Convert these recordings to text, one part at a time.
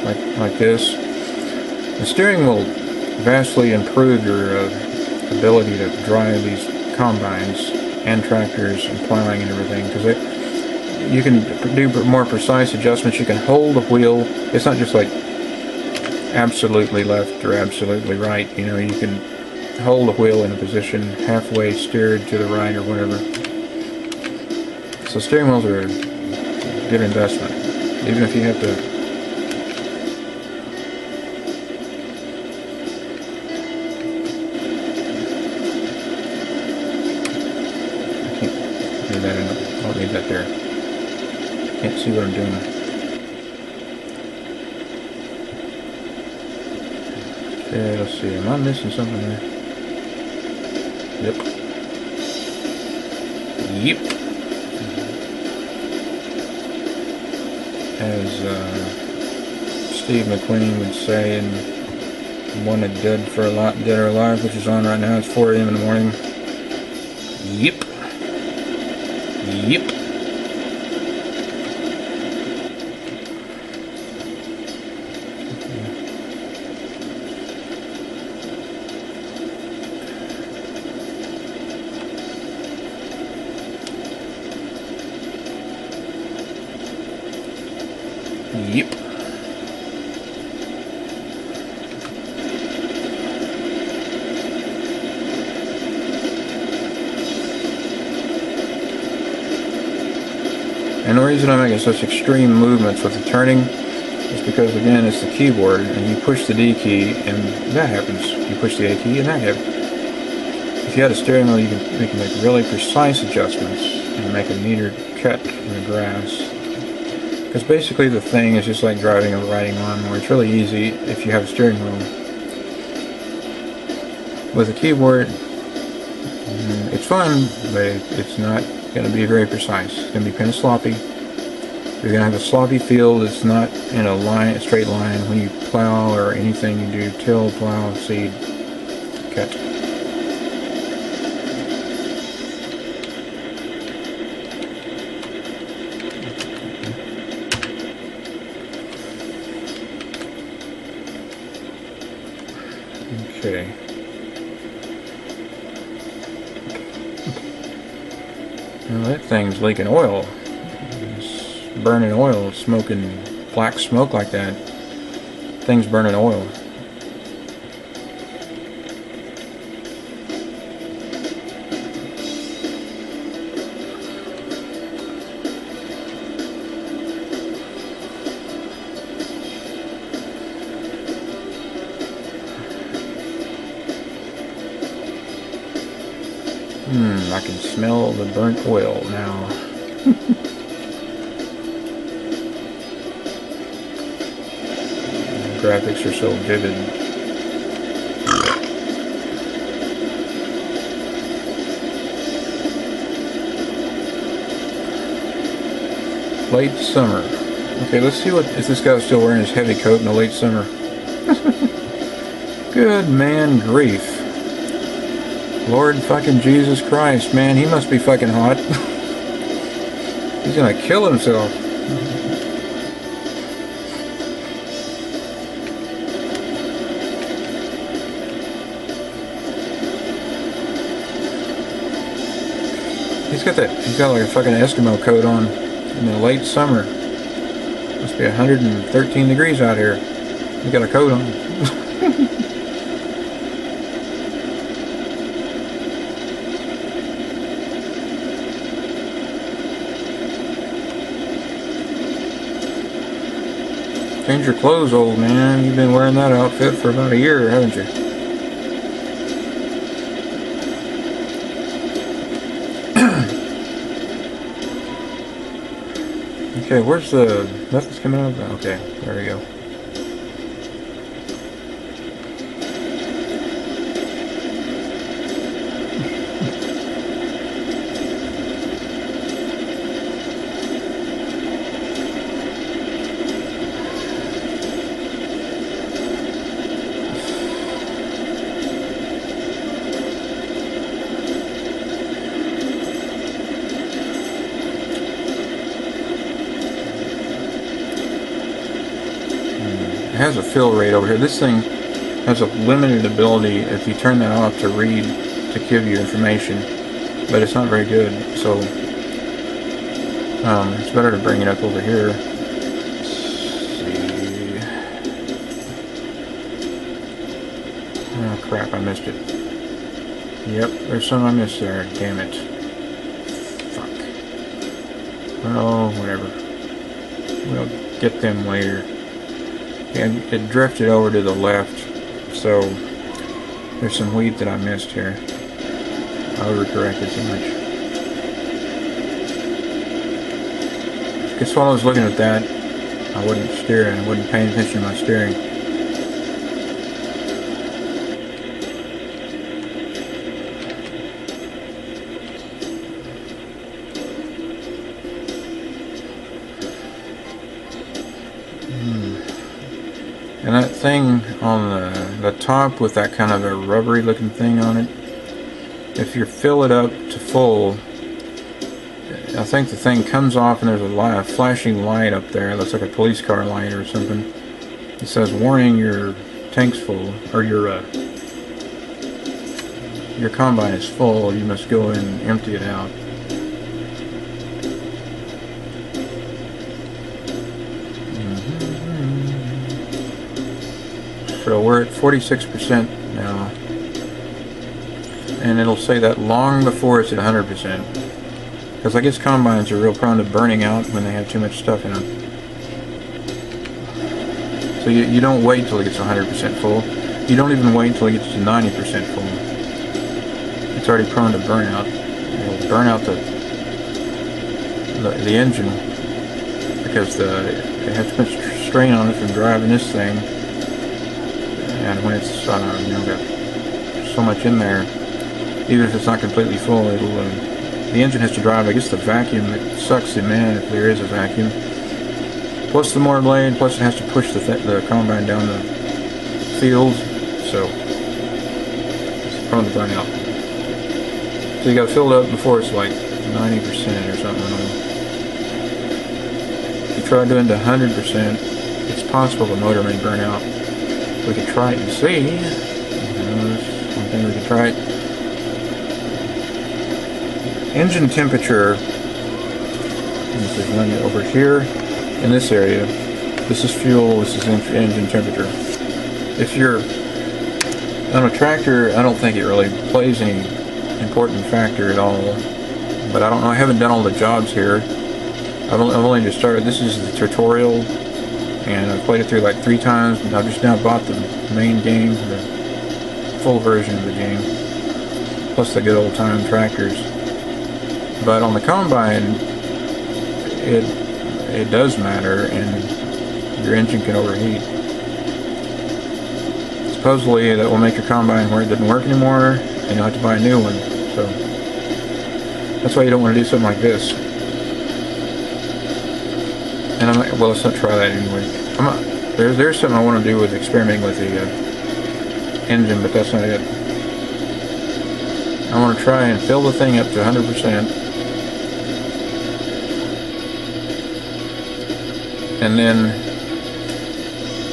like this. The steering will vastly improve your ability to drive these combines and tractors and plowing and everything, because you can do more precise adjustments. You can hold the wheel. It's not just like absolutely left or absolutely right. You know, you can hold the wheel in a position halfway steered to the right or whatever. So steering wheels are a good investment, even if you have to. I don't need that there. Can't see what I'm doing. Okay, let's see. Am I missing something there? Yep. Yep. As Steve McQueen would say in Wanted Dead for a Lot, Dead or Alive, which is on right now. It's 4 a.m. in the morning. Yep. Yep. Yep. And the reason I'm making such extreme movements with the turning is because, again, it's the keyboard, and you push the D key, and that happens. You push the A key, and that happens. If you had a steering wheel, you can make really precise adjustments and make a neater cut in the grass. Because basically the thing is just like driving a riding lawnmower. It's really easy if you have a steering wheel. With a keyboard, it's fun, but it's not going to be very precise. It's going to be kind of sloppy. You're going to have a sloppy feel that's not in a straight line when you plow or anything you do, till, plow, seed, cut. Okay. Well, that thing's leaking oil. It's burning oil, smoking black smoke like that. Thing's burning oil. I can smell the burnt oil now. The graphics are so vivid. Late summer. Okay, let's see if this guy's still wearing his heavy coat in the late summer. Good man grief. Lord fucking Jesus Christ, man, he must be fucking hot. He's gonna kill himself. He's got like a fucking Eskimo coat on in the late summer. Must be 113 degrees out here. He got a coat on. Change your clothes, old man. You've been wearing that outfit for about a year, haven't you? Okay, where's the... Nothing's coming out? Okay, there we go. has a fill rate over here. This thing has a limited ability, if you turn that off, to read, to give you information, but it's not very good. So it's better to bring it up over here. Let's see. Oh crap, I missed it. Yep, there's some I missed there. Damn it. Fuck. Well, whatever. We'll get them later. And it drifted over to the left, so there's some wheat that I missed here. I overcorrected so much. Guess while I was looking at that, I wasn't steering. I wasn't paying attention to my steering. And that thing on the top with that kind of a rubbery looking thing on it, if you fill it up to full, I think the thing comes off and there's a flashing light up there. It looks like a police car light or something. It says, warning, your tank's full, or your combine is full, you must go and empty it out. So we're at 46% now, and it'll say that long before it's at 100%, because I guess combines are real prone to burning out when they have too much stuff in them. So you don't wait till it gets 100% full. You don't even wait until it gets to 90% full. It's already prone to burnout. It'll burn out the engine, because it has too much strain on it from driving this thing. And when it's got so much in there, even if it's not completely full, it'll the engine has to drive, I guess, the vacuum that sucks them in, if there is a vacuum, plus the motor blade, plus it has to push the combine down the field, so it's prone to burn out. So you got to fill it up before it's like 90% or something. If you try doing to 100%, it's possible the motor may burn out. We could try it and see. That's one thing we could try it. Engine temperature. This is one over here in this area. This is fuel. This is engine temperature. If you're on a tractor, I don't think it really plays any important factor at all. But I don't know. I haven't done all the jobs here. I've only just started. This is the tutorial. And I've played it through like 3 times, and I've just now bought the main game, the full version of the game, plus the good old time tractors. But on the combine, it does matter, and your engine can overheat. Supposedly that will make your combine where it doesn't work anymore, and you'll have to buy a new one. So that's why you don't want to do something like this. And I'm like, well, let's not try that anyway. There's something I want to do with experimenting with the engine, but that's not it. I want to try and fill the thing up to 100%, and then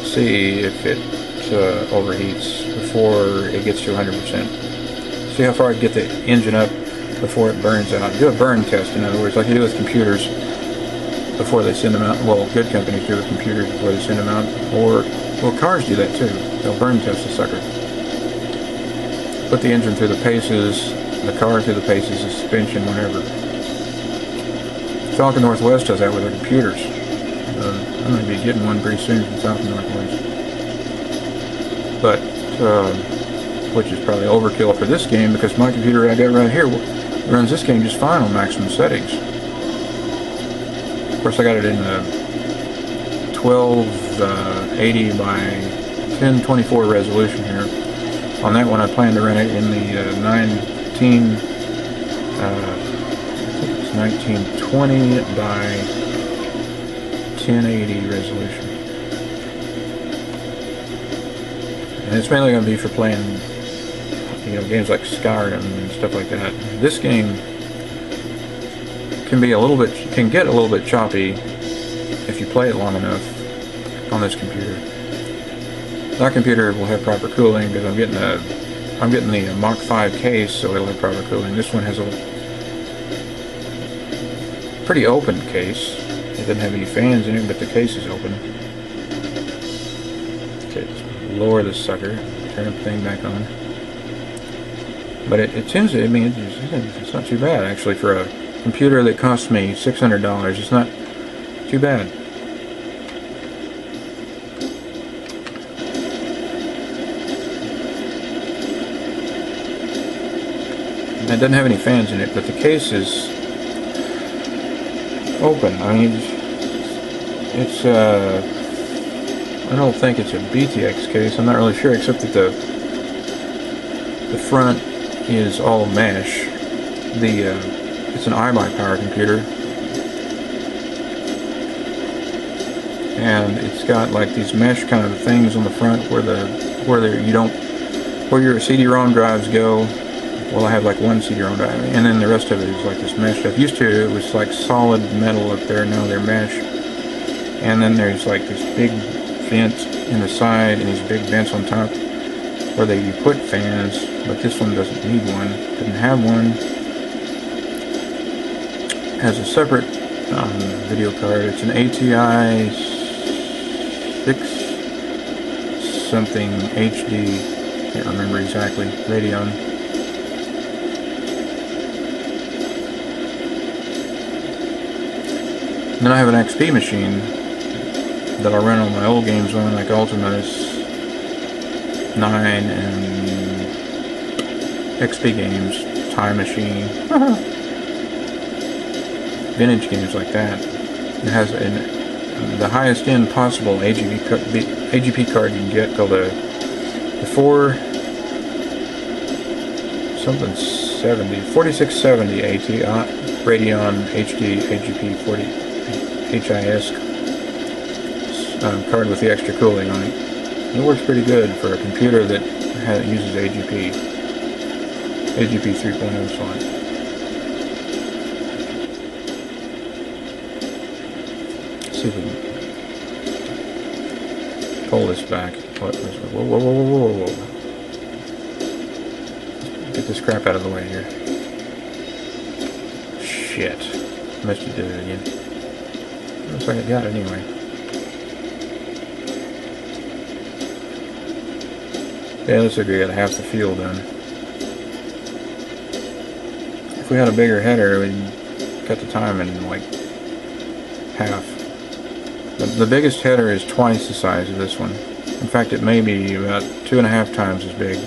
see if it overheats before it gets to 100%. See how far I can get the engine up before it burns out. Do a burn test, in other words, like you do with computers before they send them out. Well, good companies do with computers before they send them out, or well, cars do that too. They'll burn test the sucker. Put the engine through the paces, the car through the paces, the suspension, whatever. Falcon Northwest does that with their computers. I'm going to be getting one pretty soon from Falcon Northwest. But which is probably overkill for this game, because my computer I got right here runs this game just fine on maximum settings. Of course, I got it in 1280 by 1024 resolution here. On that one, I plan to run it in the 1920 by 1080 resolution. And it's mainly going to be for playing, games like Skyrim and stuff like that. This game can get a little bit choppy if you play it long enough on this computer. That computer will have proper cooling because I'm getting the Mach 5 case, so it'll have proper cooling. This one has a pretty open case. It doesn't have any fans in it, but the case is open. Okay, let's lower this sucker, turn the thing back on. But it seems, I mean, it's not too bad actually for a computer that cost me $600. It's not too bad. It doesn't have any fans in it, but the case is open. I mean, it's I don't think it's a BTX case. I'm not really sure, except that the front is all mesh. It's an iBuyPower computer, and it's got like these mesh kind of things on the front where your CD-ROM drives go. Well, I have like one CD-ROM drive, and then the rest of it is like this mesh stuff. Used to, it was like solid metal up there. Now they're mesh, and then there's like this big vent in the side and these big vents on top where you put fans. But this one doesn't need one. Doesn't have one. Has a separate video card. It's an ATI 6 something HD. Can't remember exactly. Radeon. And then I have an XP machine that I run all my old games on, like Ultimus 9 and XP games, Time Machine, vintage games like that. It has the highest end possible AGP card you can get, called the 4670 AT Radeon HD AGP 40 HIS card with the extra cooling on it. It works pretty good for a computer that uses AGP 3.0 slot. Let's see if we can pull this back. Whoa, whoa, whoa, whoa, whoa, whoa. Get this crap out of the way here. Shit. Must have did it again. Looks like I got it anyway. Yeah, looks like we got half the field done. If we had a bigger header, we'd cut the time in like half. The biggest header is twice the size of this one. In fact, it may be about 2.5 times as big.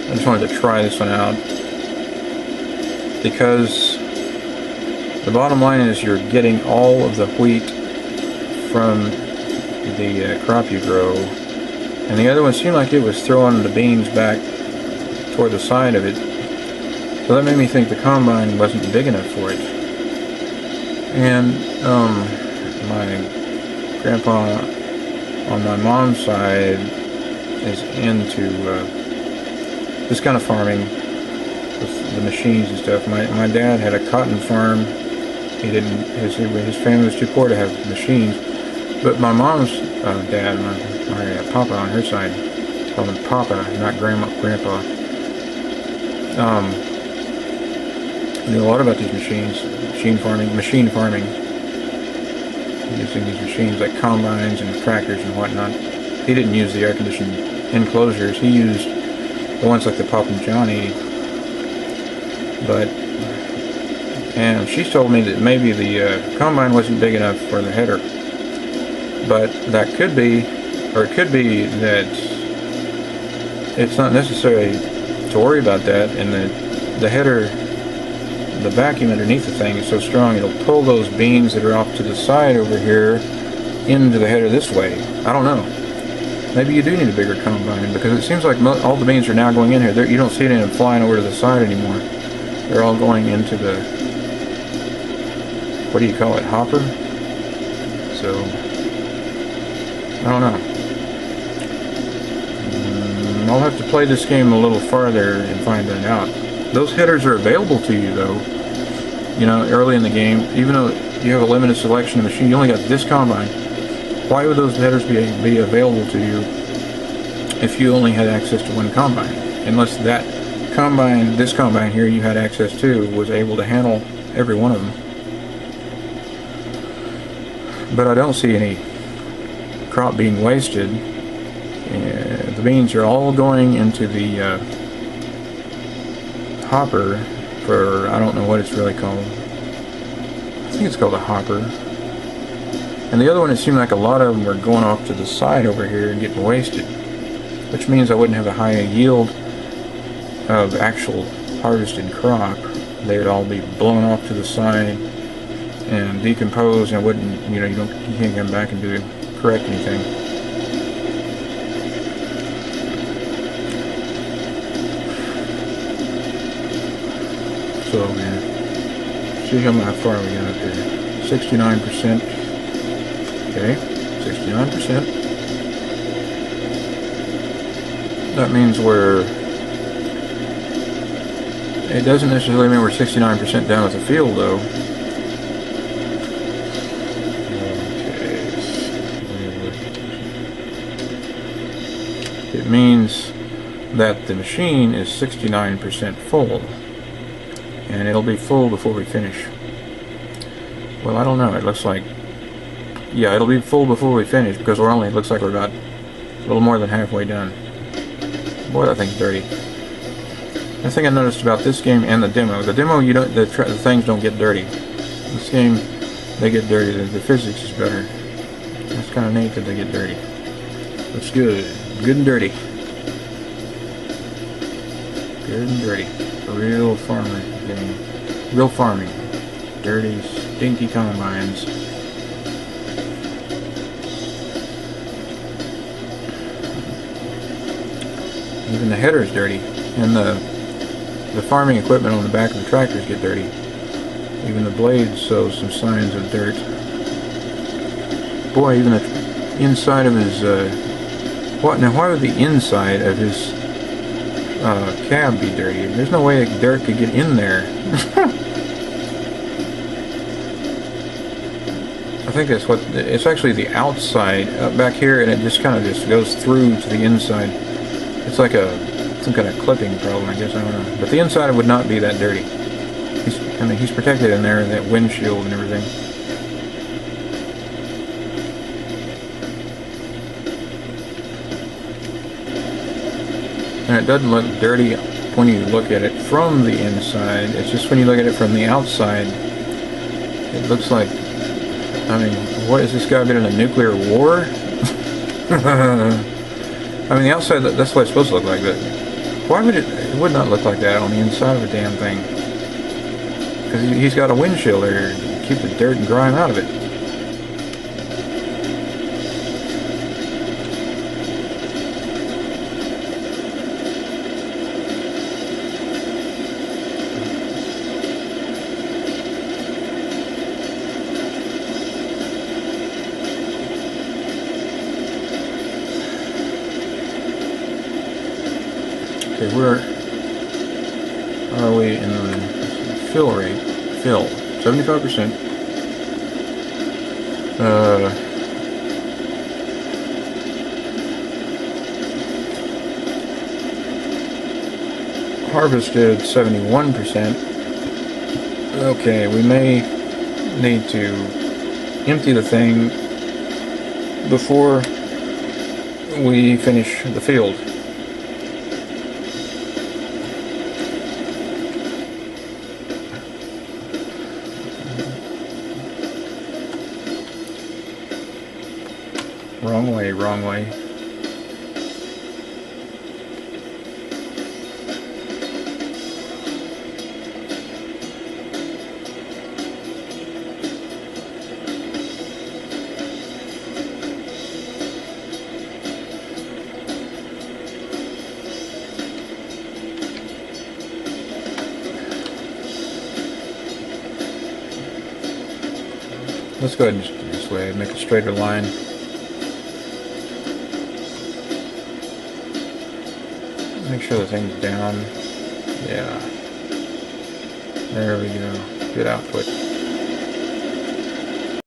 I just wanted to try this one out because the bottom line is you're getting all of the wheat from the crop you grow, and the other one seemed like it was throwing the beans back toward the side of it, so that made me think the combine wasn't big enough for it. And my grandpa on my mom's side is into this kind of farming with the machines and stuff. My dad had a cotton farm. He didn't. His family was too poor to have machines. But my mom's dad, my papa on her side, called him Papa, not grandpa. Knew a lot about these machines, machine farming, using these machines like combines and tractors and whatnot. He didn't use the air-conditioned enclosures. He used the ones like the Pop and Johnny. And she told me that maybe the combine wasn't big enough for the header. But that could be, or it could be that it's not necessary to worry about that, and the header, the vacuum underneath the thing is so strong it'll pull those beans that are off to the side over here into the header this way. I don't know. Maybe you do need a bigger combine, because it seems like all the beans are now going in here. You don't see any of them flying over to the side anymore. They're all going into the, what do you call it, hopper? So I don't know. I'll have to play this game a little farther and find that out. Those headers are available to you though, you know, early in the game, even though you have a limited selection of machine. You only got this combine. Why would those headers be available to you if you only had access to one combine? Unless that combine, this combine here you had access to, was able to handle every one of them. But I don't see any crop being wasted. The beans are all going into the hopper for, I don't know what it's really called. I think it's called a hopper. And the other one, it seemed like a lot of them were going off to the side over here and getting wasted, which means I wouldn't have a high yield of actual harvested crop. They would all be blown off to the side and decompose, and wouldn't, you can't come back and correct anything. So yeah, see how far we got up here. 69%. Okay, 69%. That means it doesn't necessarily mean we're 69% down with the field, though. It means that the machine is 69% full, and it'll be full before we finish. Well, I don't know. It looks like, yeah, it'll be full before we finish, because it looks like we're about a little more than halfway done. Boy, that thing's dirty. The thing I noticed about this game and the demo, the things don't get dirty. This game, they get dirty. The physics is better. That's kind of neat that they get dirty. Looks good. Good and dirty. Good and dirty. Real farmer game. Real farming. Dirty, stinky combines. Even the header is dirty, and the farming equipment on the back of the tractors get dirty. Even the blades show some signs of dirt. Boy, even the inside of his why would the inside of his cab be dirty? There's no way dirt could get in there. I think that's what it's actually the outside up back here, and it just kind of goes through to the inside. It's like some kind of clipping problem, I guess. I don't know. But the inside would not be that dirty. He's protected in there, that windshield and everything. And it doesn't look dirty when you look at it from the inside. It's just when you look at it from the outside, it looks like, I mean, what has this guy been in a nuclear war? I mean, the outside, that's what it's supposed to look like, but why would it would not look like that on the inside of a damn thing? Because he's got a windshield there to keep the dirt and grime out of it. Okay, where are we in the fill rate? Fill, 75%. Harvested 71%. Okay, we may need to empty the thing before we finish the field. Wrong way, wrong way. Let's go ahead and just do this way, make a straighter line. Make sure the thing's down. Yeah. There we go. Good output.